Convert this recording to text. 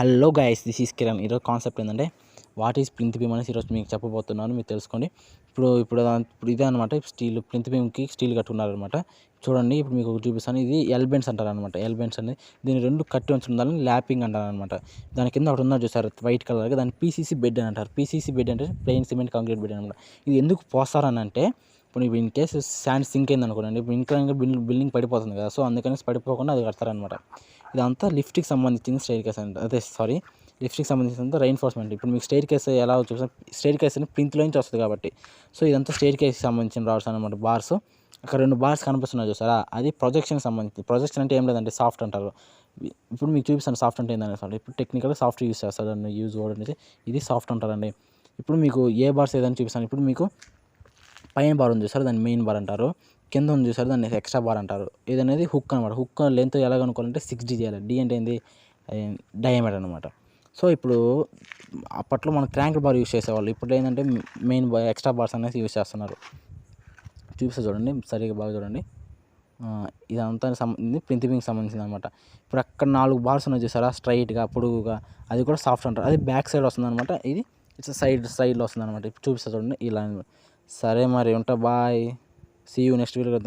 Hello guys, this is Kiran. ఈరోజు concept ఏంటంటే what is plinth beam అనేసి ఈరోజు మీకు చెప్పబోతున్నాను. మీరు తెలుసుకోండి. ఇప్పుడు ఇదే అనమాట. స్టీల్ ప్లింత్ బీమ్కి స్టీల్ కట్టుకున్నారనమాట. చూడండి, ఇప్పుడు మీకు చూపిస్తాను. ఇది ఎల్ బెండ్స్ అంటారు అనమాట. ఎల్ బెండ్స్ అనేది దీని రెండు కట్టి ఉంచి ఉండాలని ల్యాపింగ్ అంటారు అనమాట. దాని కింద ఒకటి ఉన్నారు చూసారు వైట్ కలర్గా, దాన్ని పీసీసీ బెడ్ అని అంటారు. పీసీసీ బెడ్ అంటే ప్లెయిన్ సిమెంట్ కాంక్రీట్ బెడ్ అనమాట. ఇది ఎందుకు పోస్తారని అంటే, ఇప్పుడు ఇన్ కేసు శాండ్ సింక్ అయింది అనుకోండి, ఇప్పుడు ఇంకా బిల్డింగ్ పడిపోతుంది కదా, సో అందుకని పడిపోకుండా అది కడతారనమాట. ఇదంతా లిఫ్ట్కి సంబంధించిన స్టైర్ కేస్ అంటే లిఫ్ట్కి సంబంధించినంత రైన్ఫోర్స్మెంట్. ఇప్పుడు మీకు స్టైర్ కేస్ ఎలా చూసాం, స్టైర్ కేస్ అని ప్రింట్లో నుంచి వస్తుంది కాబట్టి, సో ఇదంతా స్టైర్ కేస్కి సంబంధించిన రాడ్స్ అనమాట. బార్స్ అక్కడ 2 బార్స్ కనిపిస్తున్నాయి చూసారా, అది ప్రొజెక్షన్కి సంబంధించి. ప్రొజెక్షన్ అంటే ఏం లేదంటే సాఫ్ట్ అంటారు. ఇప్పుడు మీకు చూపిస్తాను సాఫ్ట్ అంటే ఏంటనేసి. ఇప్పుడు టెక్నికల్గా సాఫ్ట్ యూస్ చేస్తారండి, యూజ్ వర్డ్ అనేది ఇది సాఫ్ట్ అంటారండి. ఇప్పుడు మీకు ఏ బార్స్ ఏదైనా చూపిస్తాను. ఇప్పుడు మీకు పైన బార్ ఉంది చూసారు, దాన్ని మెయిన్ బార్ అంటారు. కింద ఉంది చూసారు, దాన్ని ఎక్స్ట్రా బార్ అంటారు. ఇది అనేది హుక్ అనమాట. హుక్ లెంత్ ఎలా కనుక్కోవాలంటే 6D చేయాలి. డి అంటే ఏంది, డయామీటర్ అనమాట. సో ఇప్పుడు అప్పట్లో మనం క్రాంక్ బార్ యూస్ చేసేవాళ్ళు, ఇప్పుడు ఏంటంటే మెయిన్ బార్ ఎక్స్ట్రా బార్స్ అనేసి యూస్ చేస్తున్నారు. చూపిస్తే చూడండి, సరిగ్గా బాగా చూడండి. ఇదంతా ప్లింత్ బీమ్కి సంబంధించింది అనమాట. ఇప్పుడు అక్కడ 4 బార్స్ ఉన్నాయి చూసారా, స్ట్రైట్గా పొడుగుగా, అది కూడా సాఫ్ట్ అంటారు. అది బ్యాక్ సైడ్ వస్తుంది అనమాట. ఇది ఇట్స్ సైడ్లో వస్తుంది అనమాట. ఇప్పుడు చూపిస్తా చూడండి ఇలా. సరే మరి ఉంటా, bye, see you next video.